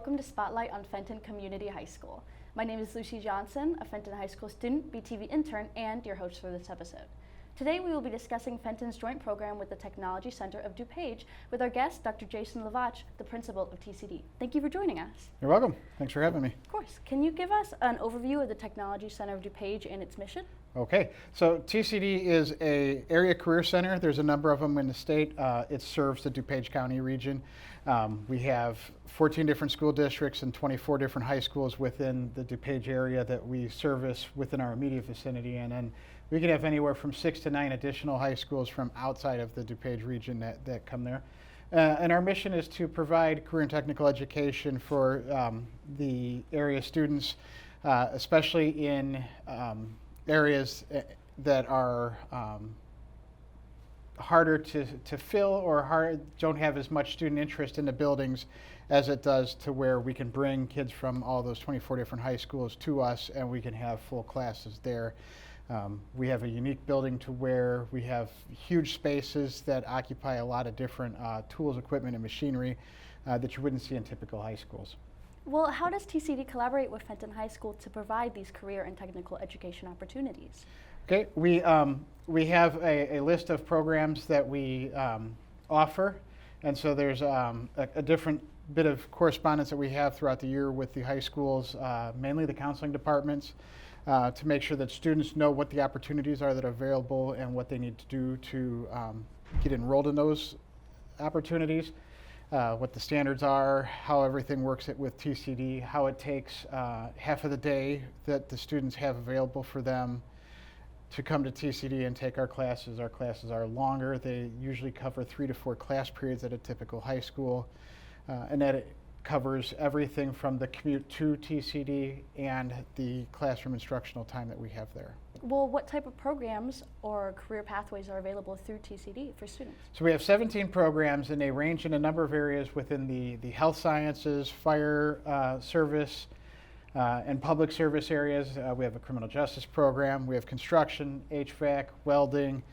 welcome to Spotlight on Fenton Community High School. My name is Lucy Johnson, a Fenton High School student, BTV intern, and your host for this episode. Today we will be discussing Fenton's joint program with the Technology Center of DuPage with our guest, Dr. Jason Lavach, the principal of TCD. Thank you for joining us. You're welcome. Thanks for having me. Of course. Can you give us an overview of the Technology Center of DuPage and its mission? Okay, so TCD is a area career center. There's a number of them in the state. It serves the DuPage County region. We have 14 different school districts and 24 different high schools within the DuPage area that we service within our immediate vicinity, and then we can have anywhere from 6 to 9 additional high schools from outside of the DuPage region that come there. And our mission is to provide career and technical education for the area students, especially in areas that are harder to fill or don't have as much student interest in the buildings as it does to where we can bring kids from all those 24 different high schools to us and we can have full classes there. We have a unique building to where we have huge spaces that occupy a lot of different tools, equipment, and machinery that you wouldn't see in typical high schools. Well, how does TCD collaborate with Fenton High School to provide these career and technical education opportunities? Okay, we have a list of programs that we offer, and so there's a different bit of correspondence that we have throughout the year with the high schools, mainly the counseling departments, to make sure that students know what the opportunities are that are available and what they need to do to get enrolled in those opportunities. What the standards are, how everything works with TCD, how it takes half of the day that the students have available for them to come to TCD and take our classes. Our classes are longer. They usually cover 3 to 4 class periods at a typical high school. And that it covers everything from the commute to TCD and the classroom instructional time that we have there. Well, what type of programs or career pathways are available through TCD for students? So we have 17 programs, and they range in a number of areas within the health sciences, fire service, and public service areas. We have a criminal justice program. We have construction, HVAC, welding,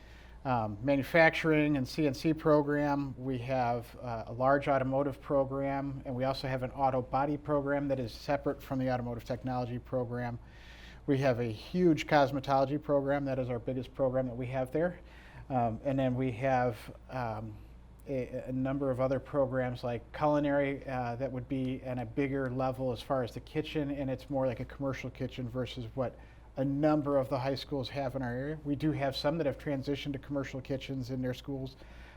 manufacturing and CNC program. We have a large automotive program, and we also have an auto body program that is separate from the automotive technology program. We have a huge cosmetology program. That is our biggest program that we have there. And then we have a number of other programs like culinary that would be at a bigger level as far as the kitchen, and it's more like a commercial kitchen versus what a number of the high schools have in our area. We do have some that have transitioned to commercial kitchens in their schools,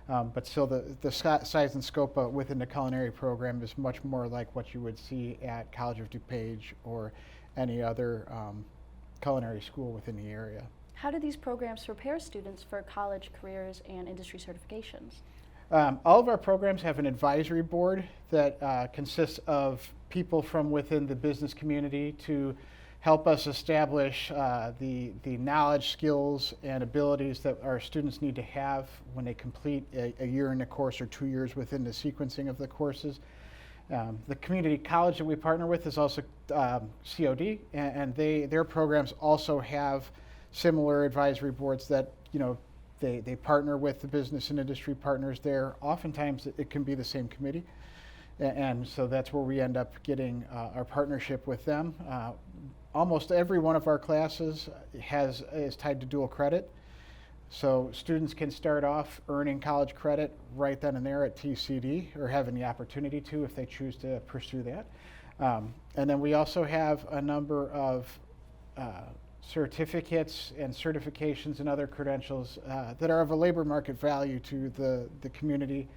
but still the size and scope within the culinary program is much more like what you would see at College of DuPage or any other culinary school within the area. How do these programs prepare students for college careers and industry certifications? All of our programs have an advisory board that consists of people from within the business community to help us establish the knowledge, skills, and abilities that our students need to have when they complete a year in the course or 2 years within the sequencing of the courses. The community college that we partner with is also COD, and their programs also have similar advisory boards that, they partner with the business and industry partners there. Oftentimes it can be the same committee, and so that's where we end up getting our partnership with them. Almost every one of our classes is tied to dual credit. So students can start off earning college credit right then and there at TCD, or having the opportunity to if they choose to pursue that. And then we also have a number of certificates and certifications and other credentials that are of a labor market value to the community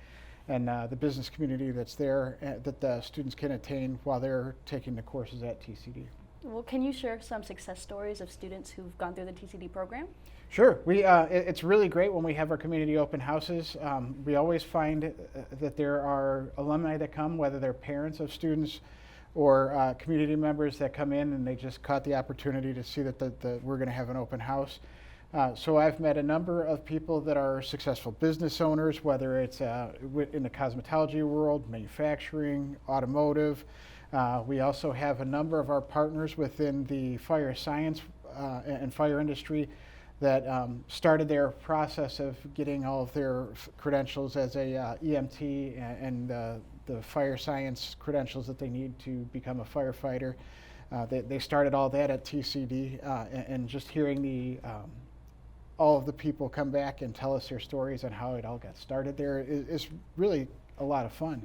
and the business community that's there that the students can attain while they're taking the courses at TCD. Well, can you share some success stories of students who've gone through the TCD program? Sure. It's really great when we have our community open houses. We always find that there are alumni that come, whether they're parents of students or community members that come in and they just caught the opportunity to see that we're going to have an open house. So I've met a number of people that are successful business owners, whether it's in the cosmetology world, manufacturing, automotive. We also have a number of our partners within the fire science and fire industry that started their process of getting all of their credentials as a EMT and the fire science credentials that they need to become a firefighter. They started all that at TCD, and just hearing all of the people come back and tell us their stories on how it all got started there is really a lot of fun.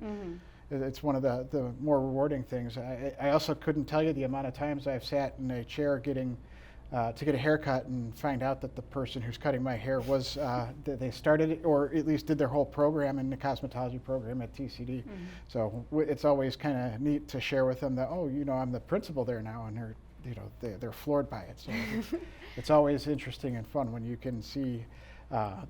Mm-hmm. It's one of the more rewarding things. I also couldn't tell you the amount of times I've sat in a chair getting to get a haircut and find out that the person who's cutting my hair was they started it, or at least did their whole program in the cosmetology program at TCD. Mm-hmm. So it's always kind of neat to share with them that, oh, I'm the principal there now, and they're floored by it. So it's always interesting and fun when you can see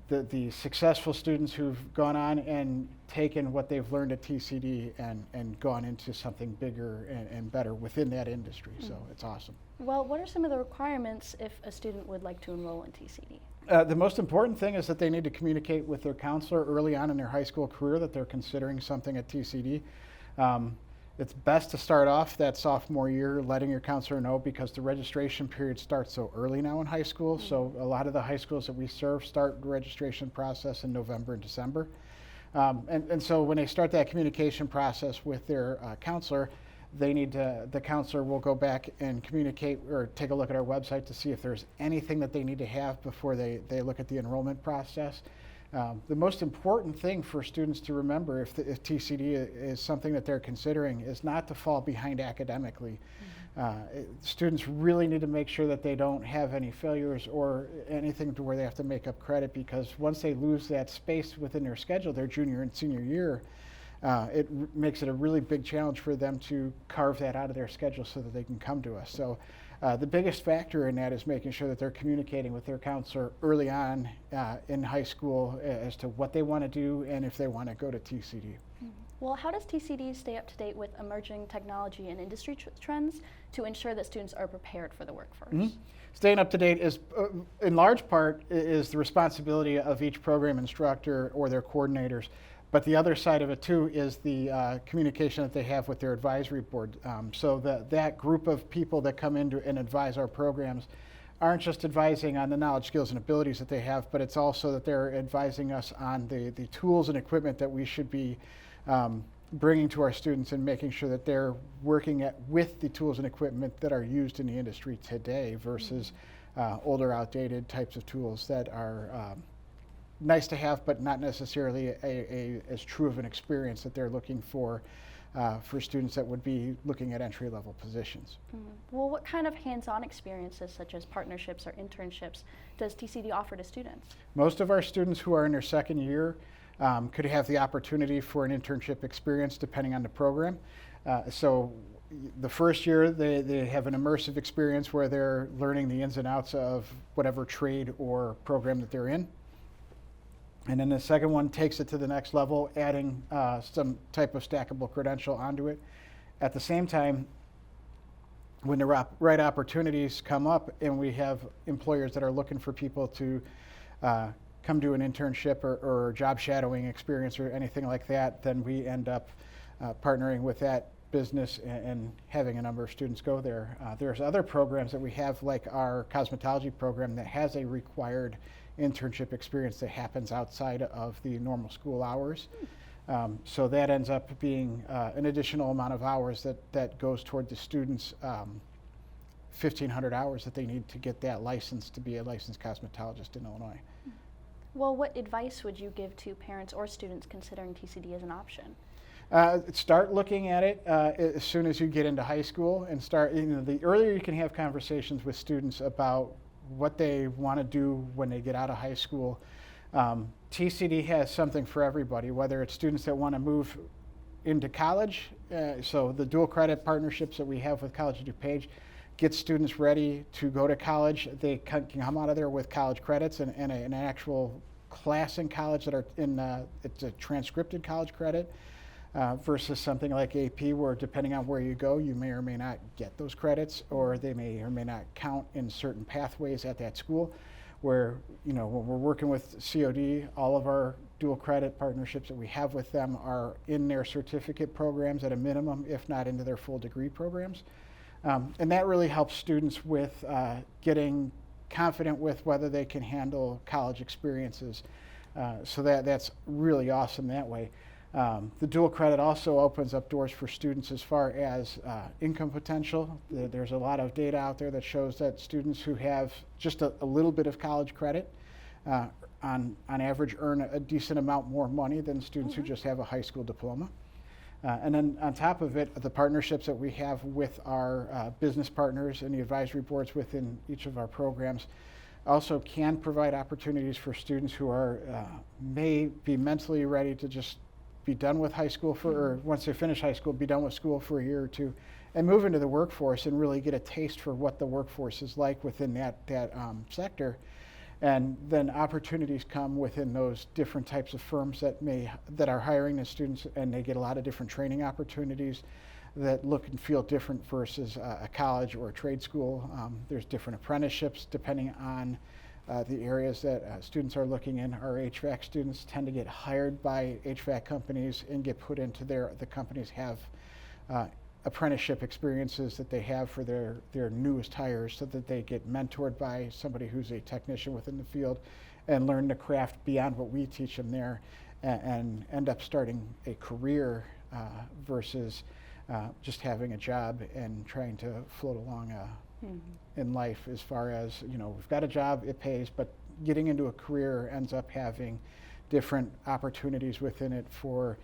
the successful students who've gone on and taken what they've learned at TCD and gone into something bigger and better within that industry. Mm-hmm. So it's awesome. Well, what are some of the requirements if a student would like to enroll in TCD? The most important thing is that they need to communicate with their counselor early on in their high school career that they're considering something at TCD. It's best to start off that sophomore year letting your counselor know, because the registration period starts so early now in high school. Mm-hmm. So a lot of the high schools that we serve start the registration process in November and December. And so when they start that communication process with their counselor, the counselor will go back and communicate or take a look at our website to see if there's anything that they need to have before they look at the enrollment process. The most important thing for students to remember if TCD is something that they're considering is not to fall behind academically. Mm-hmm. Students really need to make sure that they don't have any failures or anything to where they have to make up credit, because once they lose that space within their schedule, their junior and senior year, it makes it a really big challenge for them to carve that out of their schedule so that they can come to us. So the biggest factor in that is making sure that they're communicating with their counselor early on in high school as to what they want to do and if they want to go to TCD. Mm-hmm. Well, how does TCD stay up to date with emerging technology and industry trends to ensure that students are prepared for the workforce? Mm-hmm. Staying up to date is, in large part, is the responsibility of each program instructor or their coordinators. But the other side of it too is the communication that they have with their advisory board. So that group of people that come in and advise our programs aren't just advising on the knowledge, skills, and abilities that they have, but it's also that they're advising us on the tools and equipment that we should be bringing to our students and making sure that they're working with the tools and equipment that are used in the industry today versus older, outdated types of tools that are nice to have, but not necessarily as true of an experience that they're looking for students that would be looking at entry-level positions. Mm-hmm. Well, what kind of hands-on experiences, such as partnerships or internships, does TCD offer to students? Most of our students who are in their second year could have the opportunity for an internship experience depending on the program. So the first year, they have an immersive experience where they're learning the ins and outs of whatever trade or program that they're in. And then the second one takes it to the next level, adding some type of stackable credential onto it. At the same time, when the right opportunities come up and we have employers that are looking for people to come do an internship or job shadowing experience or anything like that, then we end up partnering with that business and having a number of students go there. There's other programs that we have, like our cosmetology program, that has a required internship experience that happens outside of the normal school hours. So that ends up being an additional amount of hours that goes toward the students' 1,500 hours that they need to get that license to be a licensed cosmetologist in Illinois. Well, what advice would you give to parents or students considering TCD as an option? Start looking at it as soon as you get into high school, and start, the earlier you can have conversations with students about what they want to do when they get out of high school. TCD has something for everybody, whether it's students that want to move into college. So the dual credit partnerships that we have with College of DuPage get students ready to go to college. They can come out of there with college credits and an actual class in college that are it's a transcripted college credit. Versus something like AP, where depending on where you go, you may or may not get those credits, or they may or may not count in certain pathways at that school. Where, when we're working with COD, all of our dual credit partnerships that we have with them are in their certificate programs at a minimum, if not into their full degree programs. And that really helps students with getting confident with whether they can handle college experiences. So that's really awesome that way. The dual credit also opens up doors for students as far as income potential. There's a lot of data out there that shows that students who have just a little bit of college credit on average earn a decent amount more money than students who just have a high school diploma. And then on top of it, the partnerships that we have with our business partners and the advisory boards within each of our programs also can provide opportunities for students who are may be mentally ready to just be done with high school or once they finish high school, be done with school for a year or two and move into the workforce and really get a taste for what the workforce is like within that sector. And then opportunities come within those different types of firms that are hiring the students, and they get a lot of different training opportunities that look and feel different versus a college or a trade school. There's different apprenticeships depending on the areas that students are looking in. Our HVAC students tend to get hired by HVAC companies and get put into the companies have apprenticeship experiences that they have for their newest hires, so that they get mentored by somebody who's a technician within the field and learn the craft beyond what we teach them there, and end up starting a career versus just having a job and trying to float along in life. As far as, we've got a job, it pays, but getting into a career ends up having different opportunities within it for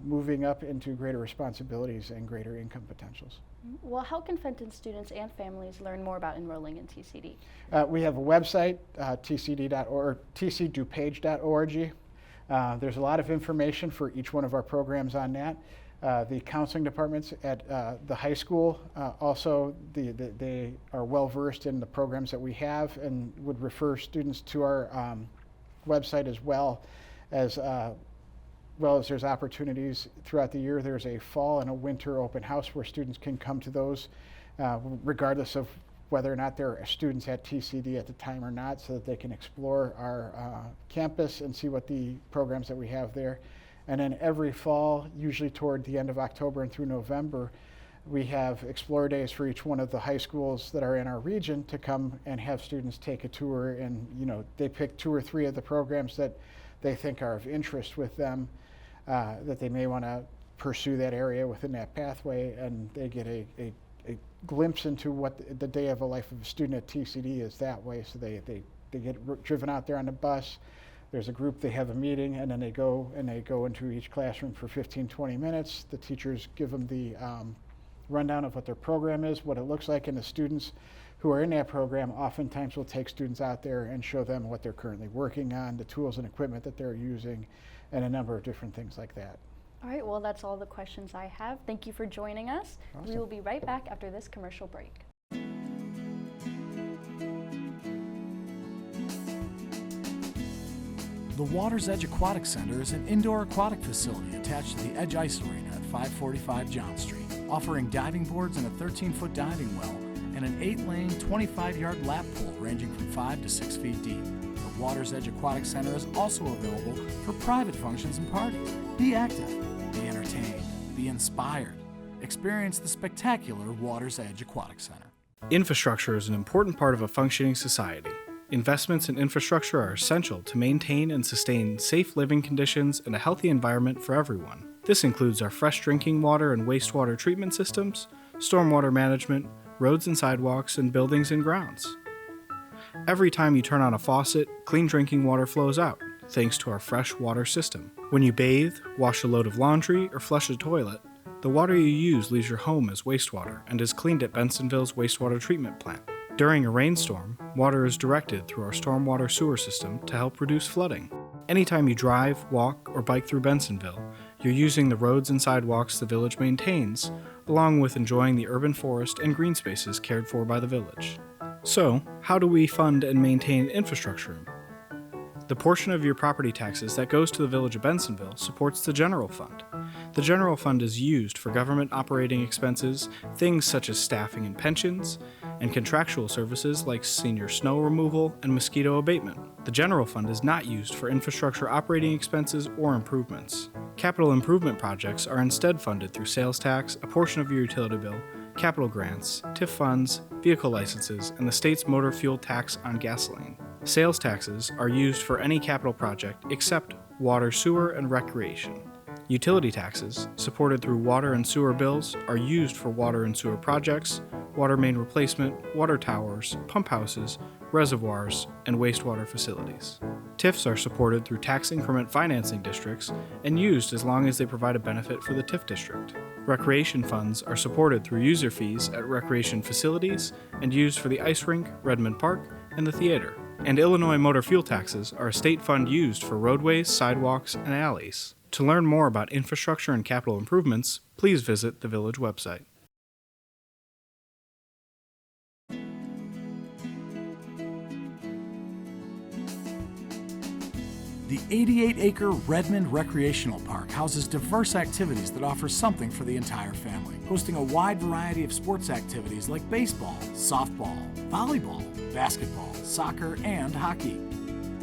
moving up into greater responsibilities and greater income potentials. Well, how can Fenton students and families learn more about enrolling in TCD? We have a website, tcdupage.org. There's a lot of information for each one of our programs on that. The counseling departments at the high school also, they are well versed in the programs that we have and would refer students to our website as well as there's opportunities throughout the year. There's a fall and a winter open house where students can come to those regardless of whether or not they're students at TCD at the time or not, so that they can explore our campus and see what the programs that we have there. And then every fall, usually toward the end of October and through November, we have Explore Days for each one of the high schools that are in our region to come and have students take a tour, and they pick 2 or 3 of the programs that they think are of interest with them, that they may want to pursue that area within that pathway, and they get a glimpse into what the day of a life of a student at TCD is that way. So they get driven out there on the bus. There's a group, they have a meeting, and then they go into each classroom for 15-20 minutes. The teachers give them the rundown of what their program is, what it looks like, and the students who are in that program oftentimes will take students out there and show them what they're currently working on, the tools and equipment that they're using, and a number of different things like that. All right, well, that's all the questions I have. Thank you for joining us. Awesome. We will be right back after this commercial break. The Water's Edge Aquatic Center is an indoor aquatic facility attached to the Edge Ice Arena at 545 John Street, offering diving boards and a 13-foot diving well and an 8-lane, 25-yard lap pool ranging from 5 to 6 feet deep. The Water's Edge Aquatic Center is also available for private functions and parties. Be active, be entertained, be inspired. Experience the spectacular Water's Edge Aquatic Center. Infrastructure is an important part of a functioning society. Investments in infrastructure are essential to maintain and sustain safe living conditions and a healthy environment for everyone. This includes our fresh drinking water and wastewater treatment systems, stormwater management, roads and sidewalks, and buildings and grounds. Every time you turn on a faucet, clean drinking water flows out, thanks to our fresh water system. When you bathe, wash a load of laundry, or flush a toilet, the water you use leaves your home as wastewater and is cleaned at Bensonville's wastewater treatment plant. During a rainstorm, water is directed through our stormwater sewer system to help reduce flooding. Anytime you drive, walk, or bike through Bensonville, you're using the roads and sidewalks the village maintains, along with enjoying the urban forest and green spaces cared for by the village. So, how do we fund and maintain infrastructure? The portion of your property taxes that goes to the village of Bensonville supports the general fund. The general fund is used for government operating expenses, things such as staffing and pensions, and contractual services like senior snow removal and mosquito abatement. The general fund is not used for infrastructure operating expenses or improvements. Capital improvement projects are instead funded through sales tax, a portion of your utility bill, capital grants, TIF funds, vehicle licenses, and the state's motor fuel tax on gasoline. Sales taxes are used for any capital project except water, sewer, and recreation. Utility taxes, supported through water and sewer bills, are used for water and sewer projects, water main replacement, water towers, pump houses, reservoirs, and wastewater facilities. TIFs are supported through tax increment financing districts and used as long as they provide a benefit for the TIF district. Recreation funds are supported through user fees at recreation facilities and used for the ice rink, Redmond Park, and the theater. And Illinois motor fuel taxes are a state fund used for roadways, sidewalks, and alleys. To learn more about infrastructure and capital improvements, please visit the village website. The 88-acre Redmond Recreational Park houses diverse activities that offer something for the entire family, hosting a wide variety of sports activities like baseball, softball, volleyball, basketball, soccer, and hockey.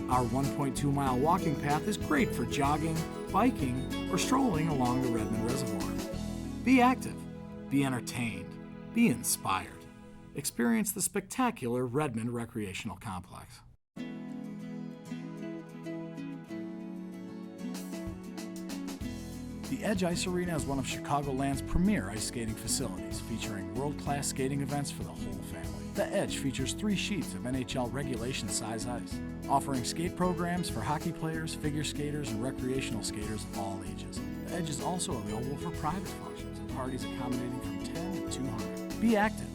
Our 1.2-mile walking path is great for jogging, biking, or strolling along the Redmond Reservoir. Be active, be entertained, be inspired. Experience the spectacular Redmond Recreational Complex. The Edge Ice Arena is one of Chicagoland's premier ice skating facilities, featuring world-class skating events for the whole family. The Edge features 3 sheets of NHL regulation size ice, offering skate programs for hockey players, figure skaters, and recreational skaters of all ages. The Edge is also available for private functions and parties accommodating from 10 to 200. Be active,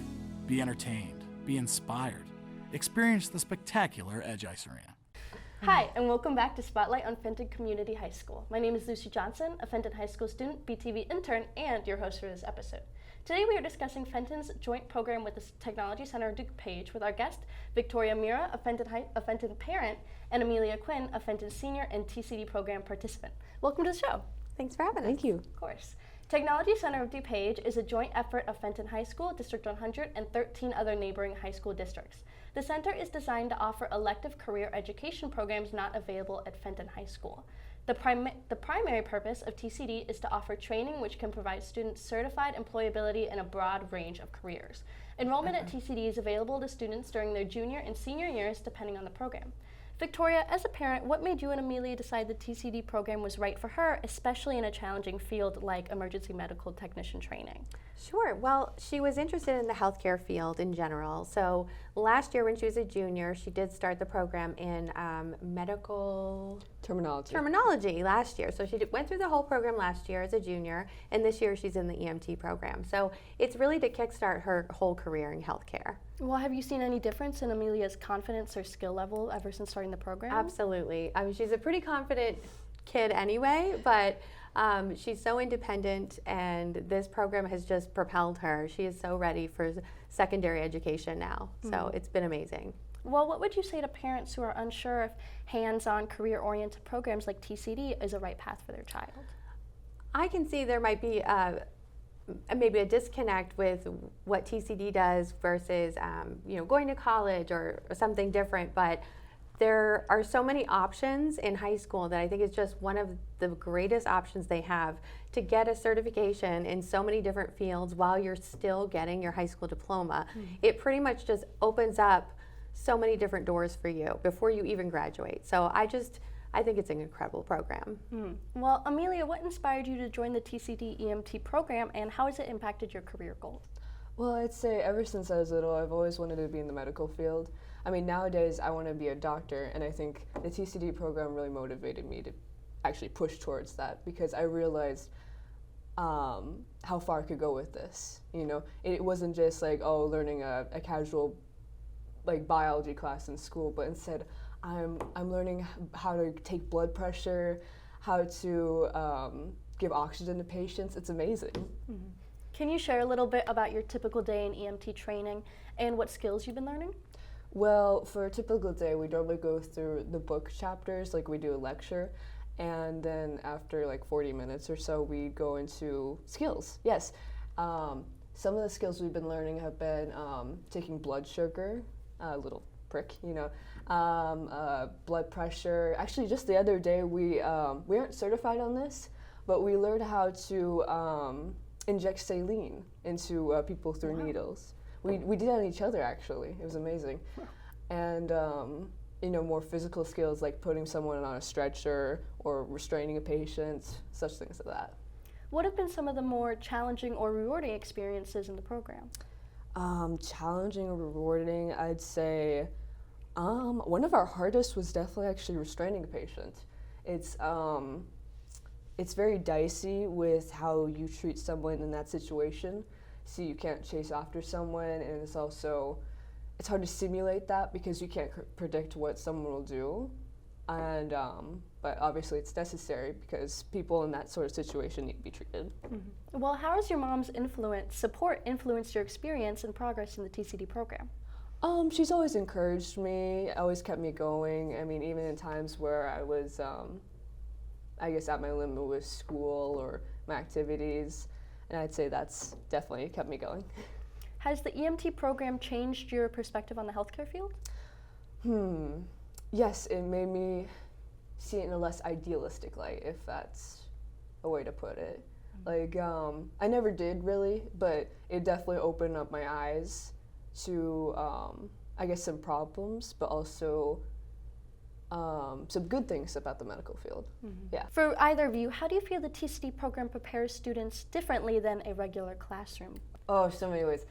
be entertained, be inspired. Experience the spectacular Edge Ice Arena. Hi, and welcome back to Spotlight on Fenton Community High School. My name is Lucy Johnson, a Fenton High School student, BTV intern, and your host for this episode. Today we are discussing Fenton's joint program with the Technology Center of DuPage with our guest, Victoria Mira, a Fenton parent, and Amelia Quinn, a Fenton senior and TCD program participant. Welcome to the show. Thanks for having us. Thank you. Of course. Technology Center of DuPage is a joint effort of Fenton High School, District 100, and 13 other neighboring high school districts. The center is designed to offer elective career education programs not available at Fenton High School. The primary purpose of TCD is to offer training which can provide students certified employability in a broad range of careers. Enrollment at TCD is available to students during their junior and senior years depending on the program. Victoria, as a parent, what made you and Amelia decide the TCD program was right for her, especially in a challenging field like emergency medical technician training? Sure. Well, she was interested in the healthcare field in general. So last year when she was a junior, she did start the program in medical terminology last year. So she went through the whole program last year as a junior, and this year she's in the EMT program. So it's really to kickstart her whole career in healthcare. Well, have you seen any difference in Amelia's confidence or skill level ever since starting the program? Absolutely. I mean, she's a pretty confident kid anyway, but she's so independent, and this program has just propelled her. She is so ready for secondary education now, so it's been amazing. Well, what would you say to parents who are unsure if hands-on career-oriented programs like TCD is a right path for their child? I can see there might be maybe a disconnect with what TCD does versus going to college or something different, but there are so many options in high school that I think is just one of the greatest options they have to get a certification in so many different fields while you're still getting your high school diploma. It pretty much just opens up so many different doors for you before you even graduate. So I think it's an incredible program. Well, Amelia, what inspired you to join the TCD EMT program, and how has it impacted your career goals? Well, I'd say ever since I was little, I've always wanted to be in the medical field. I mean, nowadays I want to be a doctor, and I think the TCD program really motivated me to actually push towards that, because I realized how far I could go with this. You know, it wasn't just like, oh, learning a casual like biology class in school, but instead I'm learning how to take blood pressure, how to give oxygen to patients. It's amazing. Can you share a little bit about your typical day in EMT training and what skills you've been learning? Well, for a typical day, we normally go through the book chapters, like we do a lecture, and then after like 40 minutes or so, we go into skills. Yes, some of the skills we've been learning have been taking blood sugar, a little prick, you know, blood pressure. Actually, just the other day, we aren't certified on this, but we learned how to inject saline into people through needles. We did it on each other, actually. It was amazing. And more physical skills like putting someone on a stretcher or restraining a patient, such things as that. What have been some of the more challenging or rewarding experiences in the program? Challenging or rewarding, I'd say one of our hardest was definitely actually restraining a patient. It's very dicey with how you treat someone in that situation. So you can't chase after someone, and it's hard to simulate that because you can't predict what someone will do. And but obviously it's necessary because people in that sort of situation need to be treated. Mm-hmm. Well, how has your mom's support influenced your experience and progress in the TCD program? She's always encouraged me, always kept me going. I mean, even in times where I was, I guess, at my limit with school or my activities, and I'd say that's definitely kept me going. Has the EMT program changed your perspective on the healthcare field? Yes, it made me see it in a less idealistic light, if that's a way to put it. Like, I never did really, but it definitely opened up my eyes to, I guess, some problems, but also some good things about the medical field. Mm-hmm. Yeah. For either of you, how do you feel the TCD program prepares students differently than a regular classroom? Oh, so many ways.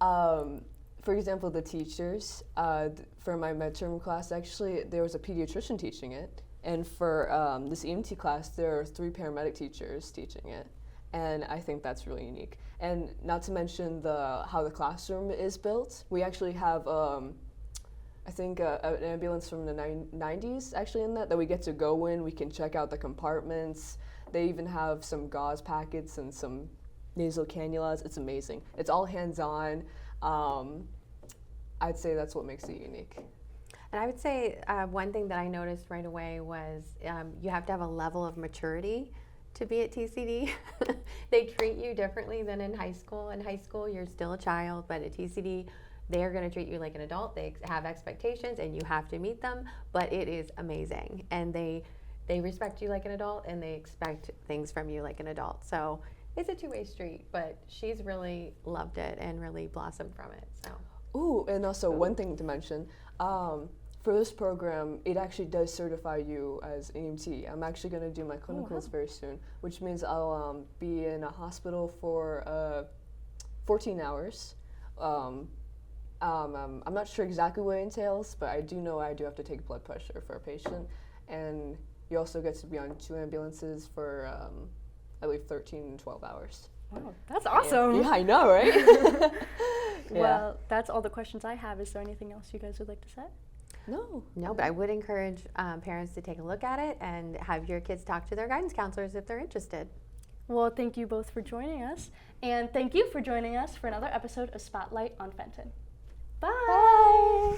For example, the teachers, for my midterm class, actually, there was a pediatrician teaching it. And for this EMT class, there are 3 paramedic teachers teaching it. And I think that's really unique. And not to mention how the classroom is built. We actually have, I think, an ambulance from the 90s actually in that we get to go in. We can check out the compartments. They even have some gauze packets and some nasal cannulas. It's amazing. It's all hands-on. I'd say that's what makes it unique. And I would say one thing that I noticed right away was you have to have a level of maturity to be at TCD. They treat you differently than in high school. In high school, you're still a child, but at TCD, they're going to treat you like an adult. They have expectations, and you have to meet them, but it is amazing. And they respect you like an adult, and they expect things from you like an adult. So it's a two-way street, but she's really loved it and really blossomed from it. So. Ooh, and also one thing to mention, for this program, it actually does certify you as an EMT. I'm actually going to do my clinicals very soon, which means I'll be in a hospital for 14 hours. I'm not sure exactly what it entails, but I do know I do have to take blood pressure for a patient, and you also get to be on 2 ambulances for I believe 13 and 12 hours. Wow, that's awesome. Yeah, I know, right? Well, that's all the questions I have. Is there anything else you guys would like to say? No, but I would encourage parents to take a look at it and have your kids talk to their guidance counselors if they're interested. Well, thank you both for joining us, and thank you for joining us for another episode of Spotlight on Fenton. Bye! Bye.